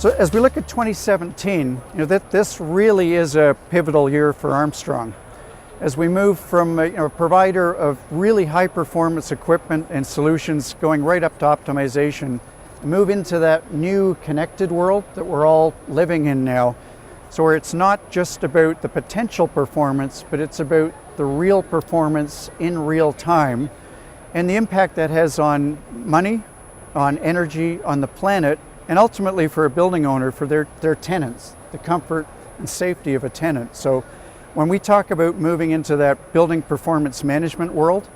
So as we look at 2017, this really is a pivotal year for Armstrong. As we move from a provider of really high performance equipment and solutions going right up to optimization, move into that new connected world that we're all living in now. So where it's not just about the potential performance, but it's about the real performance in real time and the impact that has on money, on energy, on the planet, and ultimately for a building owner, for their tenants, the comfort and safety of a tenant. So when we talk about moving into that building performance management world,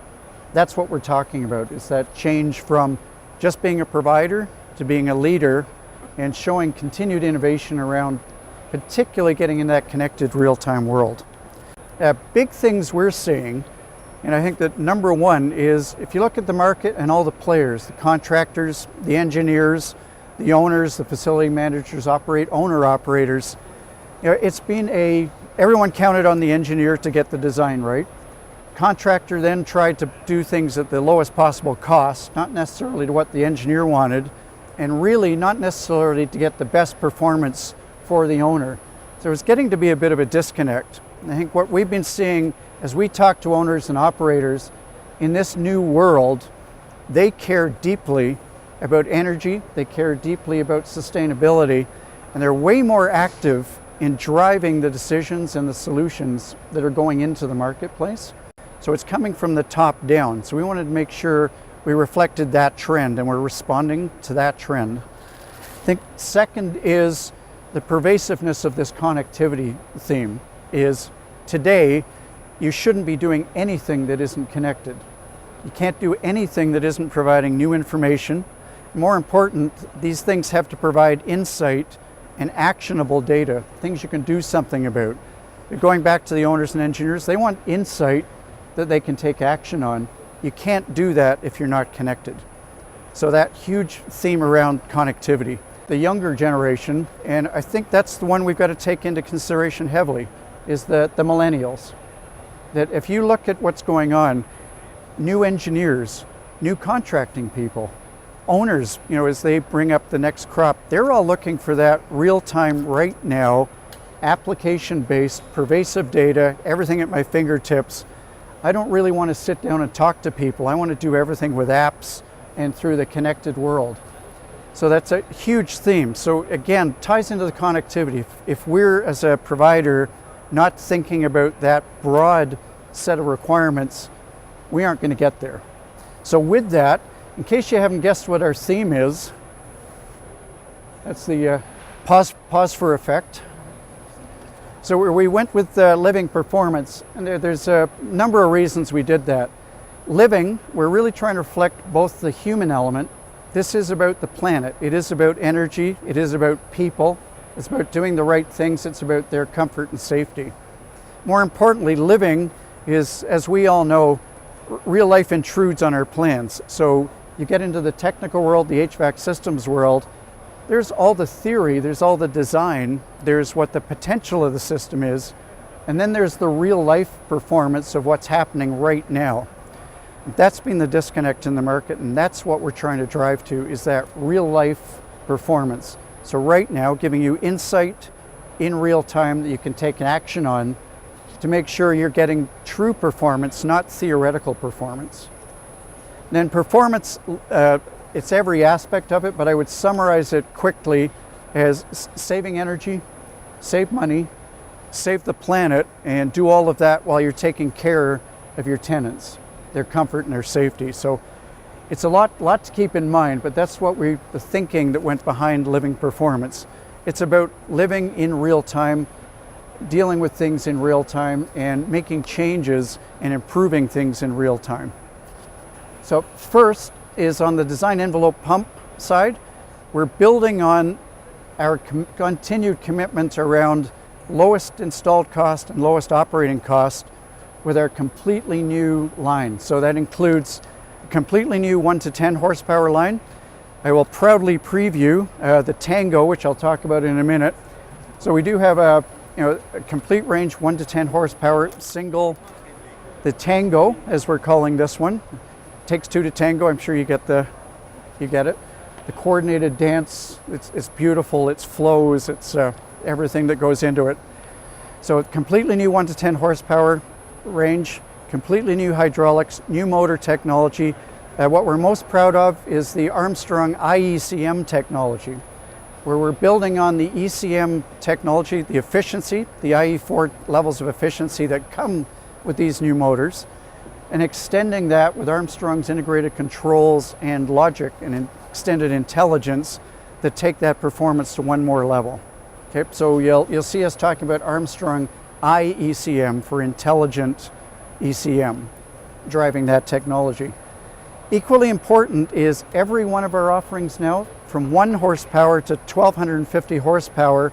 that's what we're talking about, is that change from just being a provider to being a leader and showing continued innovation around particularly getting in that connected real-time world. Big things we're seeing, and I think that number one is if you look at the market and all the players, the contractors, the engineers, the owners, the facility managers, owner-operators, it's been everyone counted on the engineer to get the design right. Contractor then tried to do things at the lowest possible cost, not necessarily to what the engineer wanted, and really not necessarily to get the best performance for the owner. So it's getting to be a bit of a disconnect. And I think what we've been seeing as we talk to owners and operators in this new world, they care deeply about energy, they care deeply about sustainability, and they're way more active in driving the decisions and the solutions that are going into the marketplace. So it's coming from the top down. So we wanted to make sure we reflected that trend and we're responding to that trend. I think second is the pervasiveness of this connectivity theme is today you shouldn't be doing anything that isn't connected. You can't do anything that isn't providing new information. More important, these things have to provide insight and actionable data, things you can do something about. Going back to the owners and engineers, they want insight that they can take action on. You can't do that if you're not connected. So that huge theme around connectivity. The younger generation, and I think that's the one we've got to take into consideration heavily, is the millennials. That if you look at what's going on, new engineers, new contracting people, owners, as they bring up the next crop, they're all looking for that real-time, right now, application-based, pervasive data, everything at my fingertips. I don't really want to sit down and talk to people. I want to do everything with apps and through the connected world. So that's a huge theme. So again, ties into the connectivity. If we're, as a provider, not thinking about that broad set of requirements, we aren't going to get there. So with that, in case you haven't guessed what our theme is, that's the pause for effect. So we went with living performance, and there's a number of reasons we did that. Living, we're really trying to reflect both the human element. This is about the planet. It is about energy. It is about people. It's about doing the right things. It's about their comfort and safety. More importantly, living is, as we all know, real life intrudes on our plans. So you get into the technical world, the HVAC systems world, there's all the theory, there's all the design, there's what the potential of the system is, and then there's the real life performance of what's happening right now. That's been the disconnect in the market, and that's what we're trying to drive to, is that real life performance. So right now, giving you insight in real time that you can take action on to make sure you're getting true performance, not theoretical performance. And then performance, it's every aspect of it, but I would summarize it quickly as saving energy, save money, save the planet, and do all of that while you're taking care of your tenants, their comfort and their safety. So it's a lot to keep in mind, but that's what the thinking that went behind living performance. It's about living in real time, dealing with things in real time, and making changes and improving things in real time. So first is on the design envelope pump side. We're building on our continued commitment around lowest installed cost and lowest operating cost with our completely new line. So that includes a completely new 1 to 10 horsepower line. I will proudly preview the Tango, which I'll talk about in a minute. So we do have a complete range 1 to 10 horsepower single, the Tango, as we're calling this one. Takes two to tango. I'm sure you get it. the coordinated dance, it's beautiful, it's flows, it's everything that goes into it. So completely new 1 to 10 horsepower range, completely new hydraulics, new motor technology. What we're most proud of is the Armstrong IECM technology, where we're building on the ECM technology, the efficiency, the IE4 levels of efficiency that come with these new motors, and extending that with Armstrong's integrated controls and logic and extended intelligence that take that performance to one more level. Okay, so you'll see us talking about Armstrong IECM for intelligent ECM, driving that technology. Equally important is every one of our offerings now, from 1 horsepower to 1250 horsepower,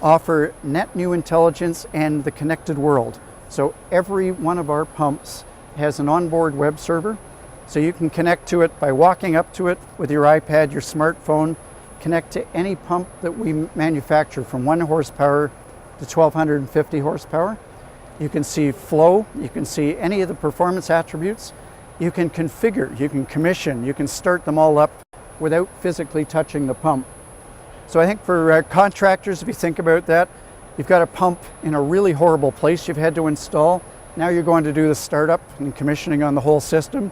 offer net new intelligence and the connected world. So every one of our pumps has an onboard web server, so you can connect to it by walking up to it with your iPad, your smartphone, connect to any pump that we manufacture from 1 horsepower to 1250 horsepower. You can see flow, you can see any of the performance attributes, you can configure, you can commission, you can start them all up without physically touching the pump. So I think for contractors, if you think about that, you've got a pump in a really horrible place you've had to install. Now you're going to do the startup and commissioning on the whole system.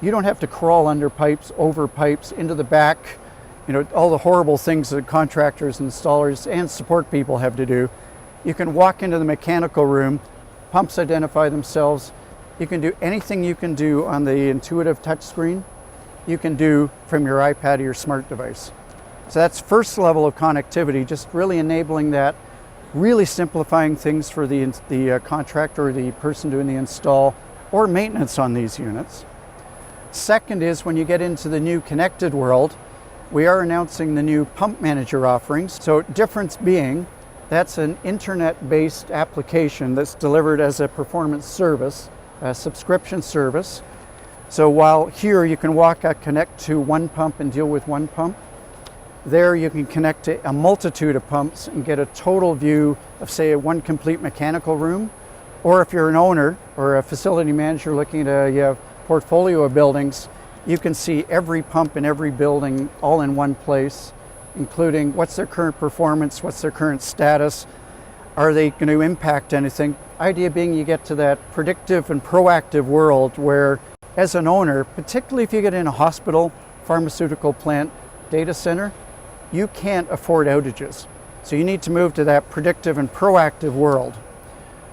You don't have to crawl under pipes, over pipes, into the back, all the horrible things that contractors, installers, and support people have to do. You can walk into the mechanical room, pumps identify themselves. You can do anything you can do on the intuitive touchscreen, you can do from your iPad or your smart device. So that's first level of connectivity, just really enabling that, really simplifying things for the contractor or the person doing the install or maintenance on these units. Second is when you get into the new connected world, we are announcing the new Pump Manager offerings. So difference being, that's an internet-based application that's delivered as a performance service, a subscription service. So while here you can connect to 1 pump and deal with 1 pump, there you can connect to a multitude of pumps and get a total view of, say, 1 complete mechanical room. Or if you're an owner or a facility manager looking at a portfolio of buildings, you can see every pump in every building all in one place, including what's their current performance, what's their current status, are they going to impact anything? Idea being you get to that predictive and proactive world where, as an owner, particularly if you get in a hospital, pharmaceutical plant, data center, you can't afford outages. So you need to move to that predictive and proactive world.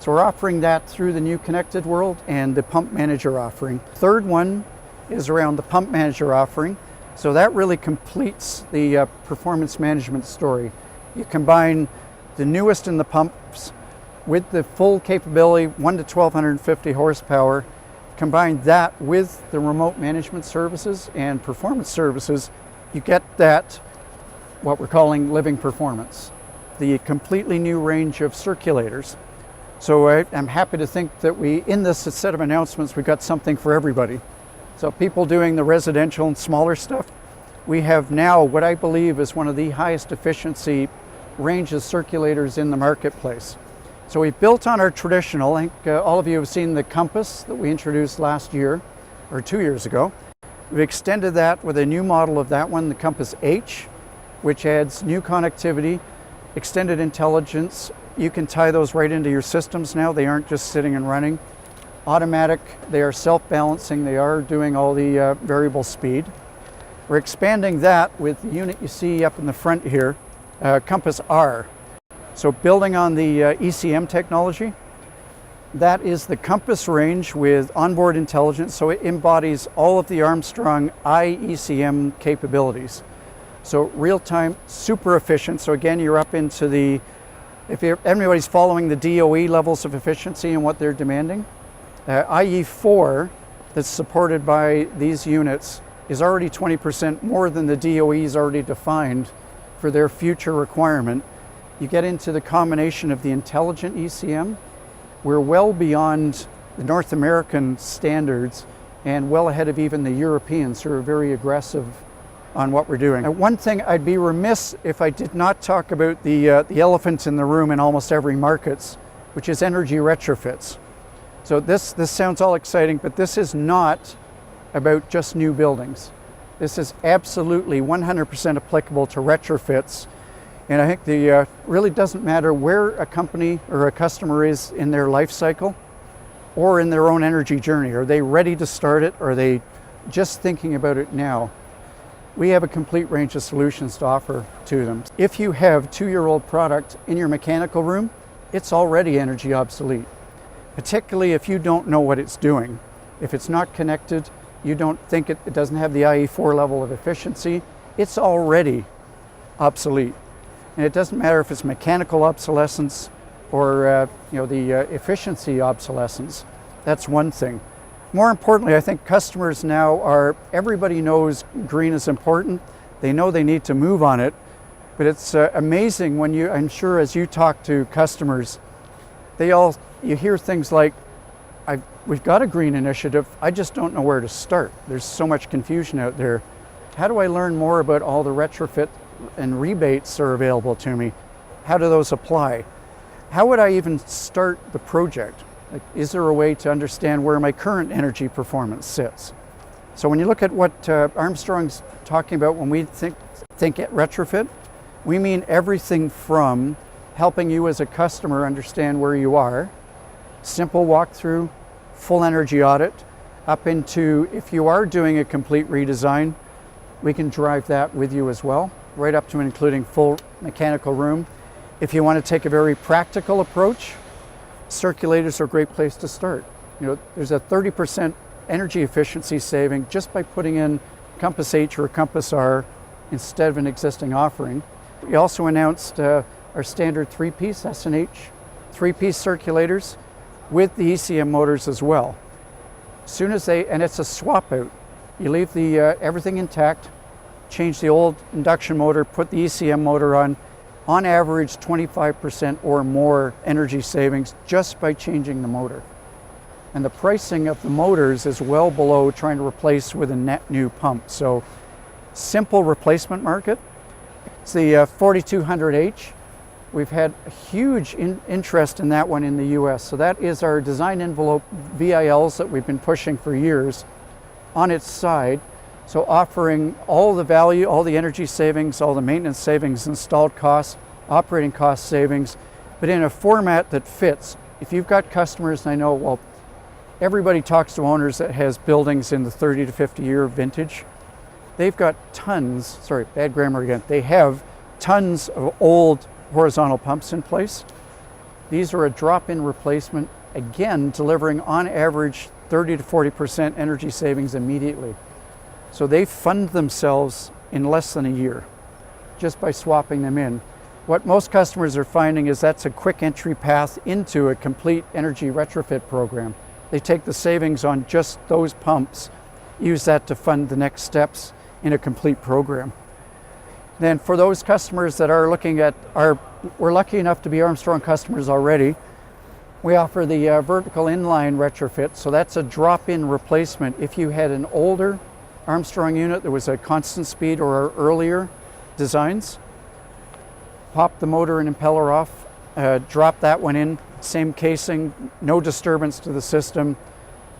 So we're offering that through the new connected world and the Pump Manager offering. Third one is around the Pump Manager offering. So that really completes the performance management story. You combine the newest in the pumps with the full capability, 1 to 1250 horsepower, combine that with the remote management services and performance services, you get that, what we're calling living performance, the completely new range of circulators. So I'm happy to think that in this set of announcements, we got something for everybody. So people doing the residential and smaller stuff, we have now what I believe is one of the highest efficiency range of circulators in the marketplace. So we built on our traditional, I think all of you have seen the Compass that we introduced last year, or 2 years ago. We've extended that with a new model of that one, the Compass H, which adds new connectivity, extended intelligence. You can tie those right into your systems now. They aren't just sitting and running. Automatic, they are self-balancing, they are doing all the variable speed. We're expanding that with the unit you see up in the front here, Compass R. So building on the ECM technology, that is the Compass range with onboard intelligence, so it embodies all of the Armstrong IECM capabilities. So real-time, super efficient, so again you're up into the, if everybody's following the DOE levels of efficiency and what they're demanding, IE4 that's supported by these units is already 20% more than the DOE's already defined for their future requirement. You get into the combination of the intelligent ECM. We're well beyond the North American standards and well ahead of even the Europeans who are very aggressive on what we're doing. Now, one thing I'd be remiss if I did not talk about the elephant in the room in almost every market, which is energy retrofits. So this sounds all exciting, but this is not about just new buildings. This is absolutely 100% applicable to retrofits. And I think the really doesn't matter where a company or a customer is in their life cycle or in their own energy journey. Are they ready to start it? Or are they just thinking about it now? We have a complete range of solutions to offer to them. If you have 2-year-old product in your mechanical room, it's already energy obsolete, particularly if you don't know what it's doing. If it's not connected, you don't think it doesn't have the IE4 level of efficiency, it's already obsolete. And it doesn't matter if it's mechanical obsolescence or the efficiency obsolescence. That's one thing. More importantly, I think customers now everybody knows green is important. They know they need to move on it. But it's amazing when I'm sure as you talk to customers, you hear things like, we've got a green initiative, I just don't know where to start. There's so much confusion out there. How do I learn more about all the retrofit and rebates that are available to me? How do those apply? How would I even start the project? Like, is there a way to understand where my current energy performance sits? So when you look at what Armstrong's talking about when we think retrofit, we mean everything from helping you as a customer understand where you are, simple walkthrough, full energy audit, up into if you are doing a complete redesign, we can drive that with you as well, right up to and including full mechanical room. If you want to take a very practical approach, circulators are a great place to start. There's a 30% energy efficiency saving just by putting in Compass H or Compass R instead of an existing offering. We also announced our standard 3-piece S&H, 3-piece circulators with the ECM motors as well. And it's a swap out. You leave everything intact, change the old induction motor, put the ECM motor on average 25% or more energy savings just by changing the motor. And the pricing of the motors is well below trying to replace with a net new pump. So simple replacement market. It's the 4200H. We've had a huge interest in that one in the US. So that is our design envelope VILs that we've been pushing for years on its side. So offering all the value, all the energy savings, all the maintenance savings, installed costs, operating cost savings, but in a format that fits. If you've got customers, and I know, well, everybody talks to owners that has buildings in the 30 to 50 year vintage. They've got tons, sorry, bad grammar again. They have tons of old horizontal pumps in place. These are a drop-in replacement, again, delivering on average 30 to 40% energy savings immediately. So they fund themselves in less than a year just by swapping them in. What most customers are finding is that's a quick entry path into a complete energy retrofit program. They take the savings on just those pumps, use that to fund the next steps in a complete program. Then for those customers that are looking at we're lucky enough to be Armstrong customers already, we offer the vertical inline retrofit. So that's a drop-in replacement. If you had an older Armstrong unit that was a constant speed or our earlier designs, pop the motor and impeller off, drop that one in, same casing, no disturbance to the system.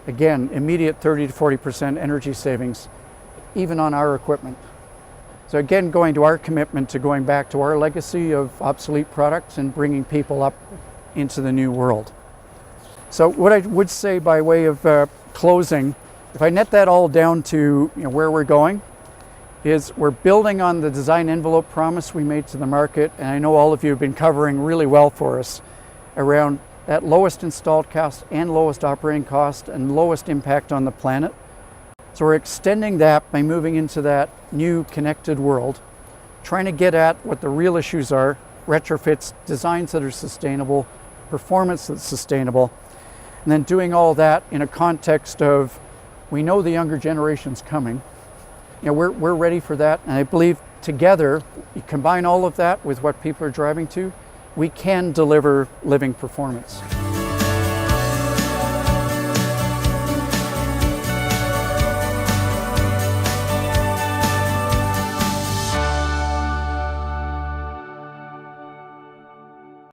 Again, immediate 30 to 40% energy savings, even on our equipment. So again, going to our commitment to going back to our legacy of obsolete products and bringing people up into the new world. So what I would say by way of closing, if I net that all down to where we're going, is we're building on the design envelope promise we made to the market, and I know all of you have been covering really well for us around that lowest installed cost and lowest operating cost and lowest impact on the planet. So we're extending that by moving into that new connected world, trying to get at what the real issues are, retrofits, designs that are sustainable, performance that's sustainable, and then doing all that in a context of, we know the younger generation's coming. We're ready for that, and I believe together, you combine all of that with what people are driving to, we can deliver living performance.